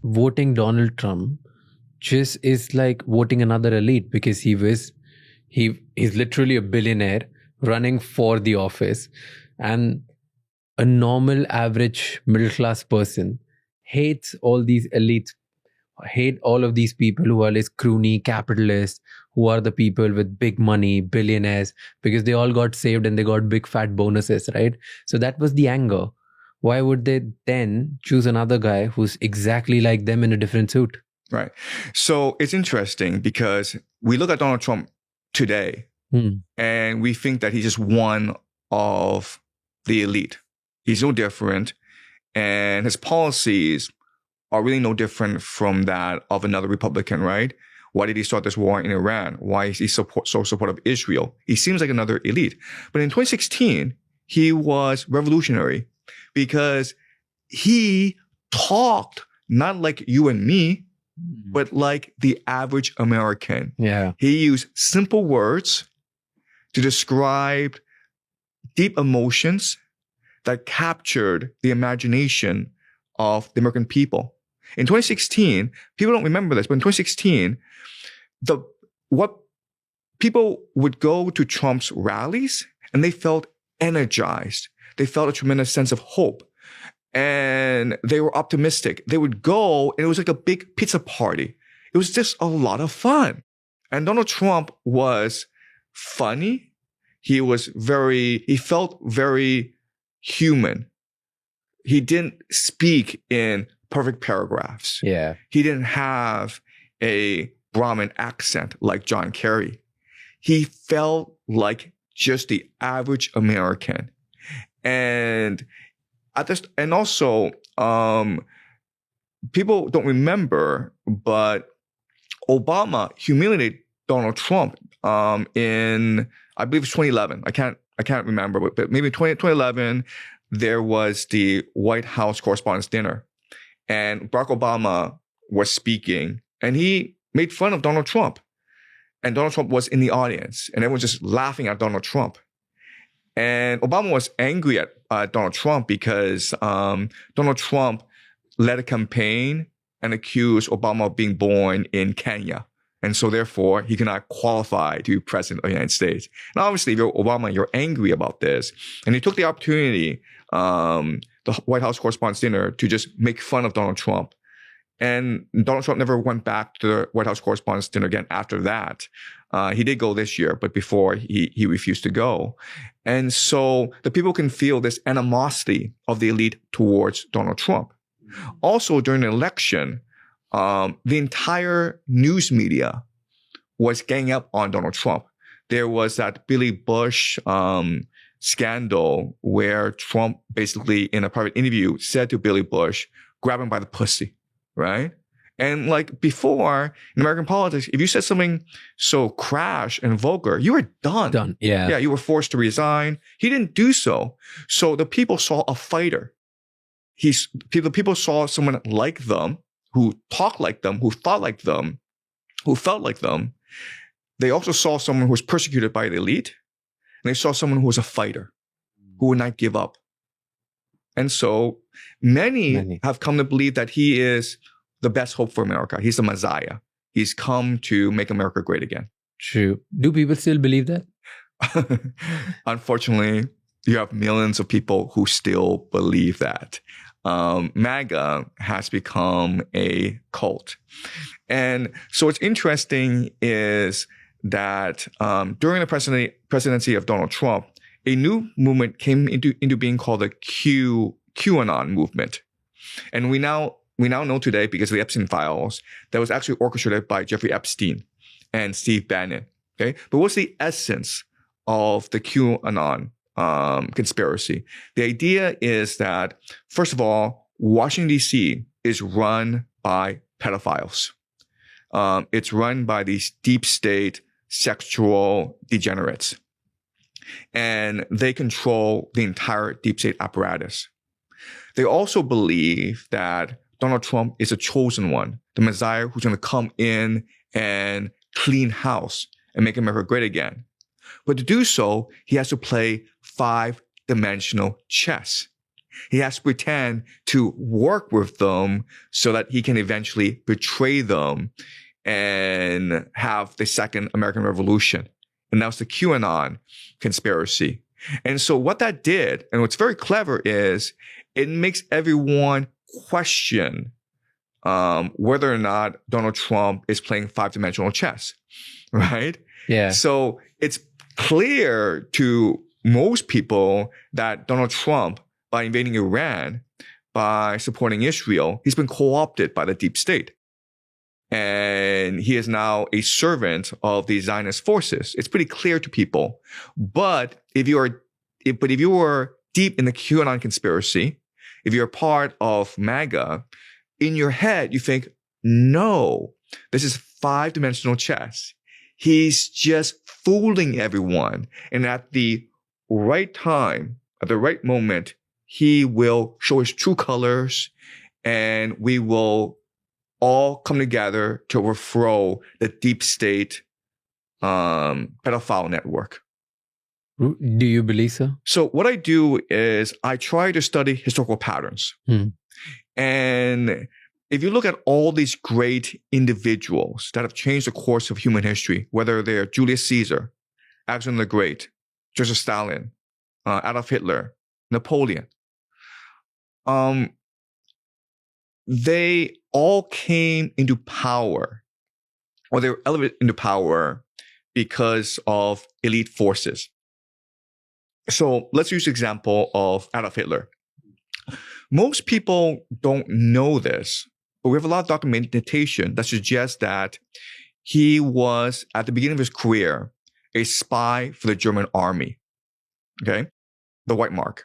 voting Donald Trump just is like voting another elite, because he's literally a billionaire running for the office, and a normal average middle class person hates all these elites, hate all of these people who are like crony capitalists, who are the people with big money, billionaires, because they all got saved and they got big fat bonuses, right? So that was the anger. Why would they then choose another guy who's exactly like them in a different suit? Right. So it's interesting because we look at Donald Trump today and we think that he's just one of the elite. He's no different. And his policies are really no different from that of another Republican, right? Why did he start this war in Iran? Why is he so supportive of Israel? He seems like another elite. But in 2016, he was revolutionary because he talked not like you and me, but like the average American. Yeah. He used simple words to describe deep emotions that captured the imagination of the American people. In 2016, people don't remember this, but in 2016, what people would go to Trump's rallies and they felt energized. They felt a tremendous sense of hope. And they were optimistic. They would go, and it was like a big pizza party. It was just a lot of fun. And Donald Trump was funny. He felt very human. He didn't speak in perfect paragraphs. Yeah. He didn't have a Brahmin accent like John Kerry. He felt like just the average American. And also, people don't remember, but Obama humiliated Donald Trump in, I believe it's 2011. I can't remember, but maybe 2011, there was the White House Correspondents' Dinner, and Barack Obama was speaking, and he made fun of Donald Trump, and Donald Trump was in the audience, and everyone was just laughing at Donald Trump. And Obama was angry at Donald Trump because Donald Trump led a campaign and accused Obama of being born in Kenya. And so therefore, he cannot qualify to be president of the United States. And obviously, if you're Obama, you're angry about this. And he took the opportunity, the White House Correspondents' Dinner, to just make fun of Donald Trump. And Donald Trump never went back to the White House Correspondents' Dinner again after that. He did go this year, but before he refused to go. And so the people can feel this animosity of the elite towards Donald Trump. Also, during the election, the entire news media was ganging up on Donald Trump. There was that Billy Bush scandal where Trump basically, in a private interview, said to Billy Bush, grab him by the pussy, right? And like before, in American politics, if you said something so crash and vulgar, you were done. Done, yeah. Yeah, you were forced to resign. He didn't do so. So the people saw a fighter. The people saw someone like them, who talked like them, who thought like them, who felt like them. They also saw someone who was persecuted by the elite. And they saw someone who was a fighter, who would not give up. And so many have come to believe that he is the best hope for America. He's the Messiah. He's come to make America great again. True. Do people still believe that? Unfortunately, you have millions of people who still believe that. MAGA has become a cult. And so what's interesting is that during the presidency of Donald Trump, a new movement came into being called the QAnon movement. And we now know today, because of the Epstein files, that was actually orchestrated by Jeffrey Epstein and Steve Bannon. Okay, but what's the essence of the QAnon conspiracy? The idea is that, first of all, Washington, D.C. is run by pedophiles. It's run by these deep state sexual degenerates. And they control the entire deep state apparatus. They also believe that Donald Trump is a chosen one, the Messiah who's going to come in and clean house and make America great again. But to do so, he has to play 5-dimensional chess. He has to pretend to work with them so that he can eventually betray them and have the second American Revolution. And that was the QAnon conspiracy. And so what that did, and what's very clever, is it makes everyone question whether or not Donald Trump is playing five-dimensional chess, right? Yeah. So it's clear to most people that Donald Trump, by invading Iran, by supporting Israel, he's been co-opted by the deep state. And he is now a servant of the Zionist forces. It's pretty clear to people. But if you are deep in the QAnon conspiracy, if you're part of MAGA, in your head, you think, no, this is five-dimensional chess. He's just fooling everyone. And at the right time, at the right moment, he will show his true colors, and we will all come together to overthrow the deep state pedophile network. Do you believe so? So what I do is I try to study historical patterns. And if you look at all these great individuals that have changed the course of human history, whether they're Julius Caesar, Alexander the Great, Joseph Stalin, Adolf Hitler, Napoleon, they all came into power, or they were elevated into power because of elite forces. So let's use the example of Adolf Hitler. Most people don't know this, but we have a lot of documentation that suggests that he was, at the beginning of his career, a spy for the German army, okay? The White Mark.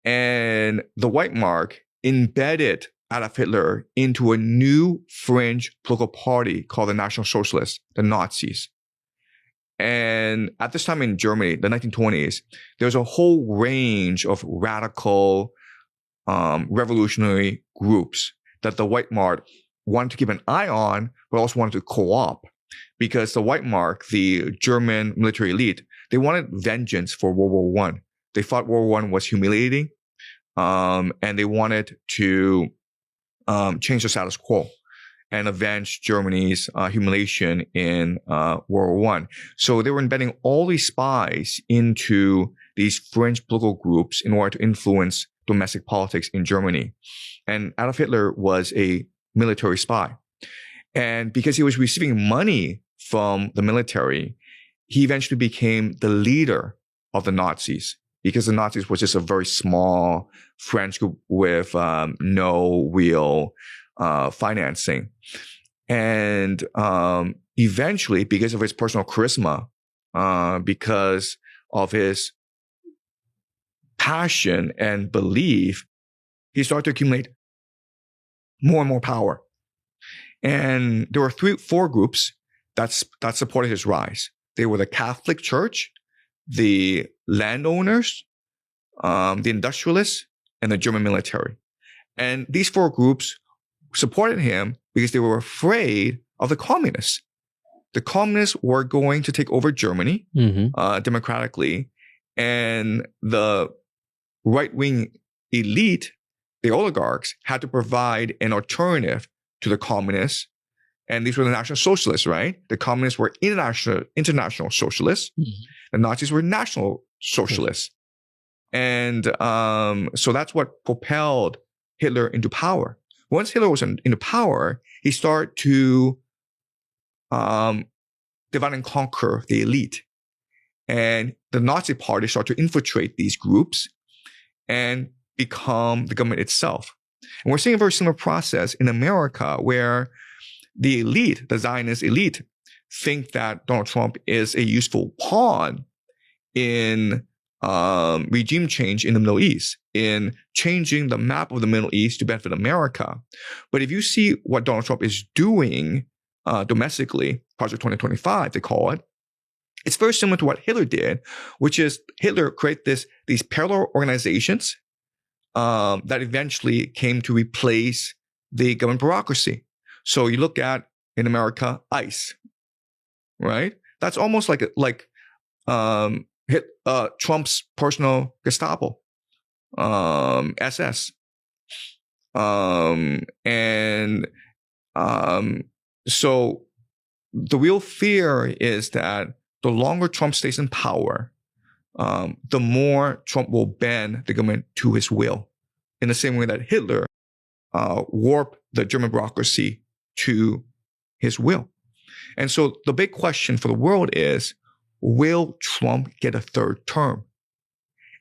And the White Mark embedded Adolf Hitler into a new fringe political party called the National Socialists, the Nazis. And at this time in Germany, the 1920s, there was a whole range of radical revolutionary groups that the White Mark wanted to keep an eye on, but also wanted to co-opt. Because the White Mark, the German military elite, they wanted vengeance for World War I. They thought World War I was humiliating, and they wanted to change the status quo and avenge Germany's humiliation in World War I. So they were embedding all these spies into these fringe political groups in order to influence domestic politics in Germany. And Adolf Hitler was a military spy. And because he was receiving money from the military, he eventually became the leader of the Nazis, because the Nazis was just a very small French group with no real financing. And eventually, because of his personal charisma, because of his passion and belief, he started to accumulate more and more power. And there were 4 groups that supported his rise. They were the Catholic Church, the landowners, the industrialists, and the German military. And these 4 groups supported him because they were afraid of the communists. The communists were going to take over Germany democratically, and the right-wing elite, the oligarchs, had to provide an alternative to the communists. And these were the National Socialists, right? The communists were international socialists. The Nazis were national socialists. And so that's what propelled Hitler into power. Once Hitler was into power, he started to divide and conquer the elite. And the Nazi party started to infiltrate these groups and become the government itself. And we're seeing a very similar process in America, where the elite, the Zionist elite, think that Donald Trump is a useful pawn in regime change in the Middle East, in changing the map of the Middle East to benefit America. But if you see what Donald Trump is doing domestically, Project 2025, they call it, it's very similar to what Hitler did, which is Hitler created these parallel organizations that eventually came to replace the government bureaucracy. So you look at, in America, ICE, right? That's almost like Trump's personal Gestapo. SS. And so the real fear is that the longer Trump stays in power, the more Trump will bend the government to his will, in the same way that Hitler warped the German bureaucracy to his will. And so the big question for the world is, will Trump get a third term?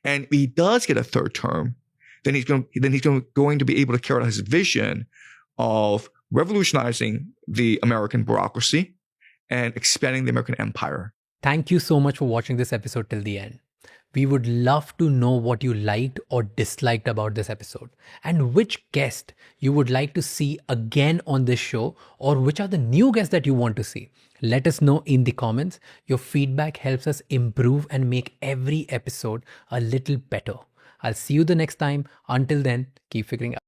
And if he does get a third term, then he's going to be able to carry out his vision of revolutionizing the American bureaucracy and expanding the American empire. Thank you so much for watching this episode till the end. We would love to know what you liked or disliked about this episode, and which guest you would like to see again on this show, or which are the new guests that you want to see. Let us know in the comments. Your feedback helps us improve and make every episode a little better. I'll see you the next time. Until then, keep figuring out.